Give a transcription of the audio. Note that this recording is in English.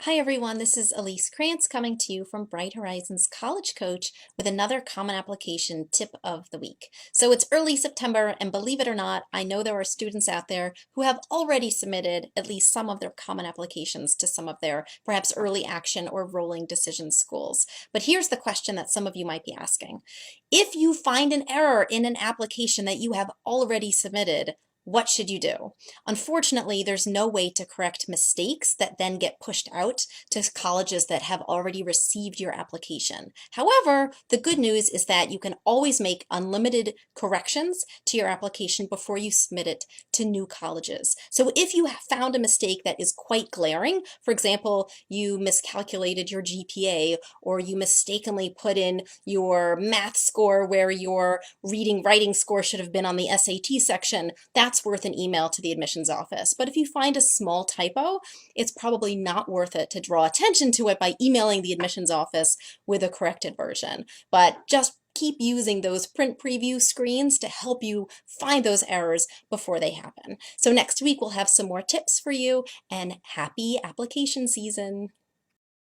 Hi everyone, this is Elise Krantz coming to you from Bright Horizons College Coach with another Common Application tip of the week. So it's early September, and believe it or not, I know there are students out there who have already submitted at least some of their Common Applications to some of their perhaps early action or rolling decision schools. But here's the question that some of you might be asking. If you find an error in an application that you have already submitted, what should you do? Unfortunately, there's no way to correct mistakes that then get pushed out to colleges that have already received your application. However, the good news is that you can always make unlimited corrections to your application before you submit it to new colleges. So if you have found a mistake that is quite glaring, for example, you miscalculated your GPA or you mistakenly put in your math score where your reading writing score should have been on the SAT section, that's worth an email to the admissions office. But if you find a small typo, it's probably not worth it to draw attention to it by emailing the admissions office with a corrected version. But just keep using those print preview screens to help you find those errors before they happen. So next week we'll have some more tips for you, and happy application season.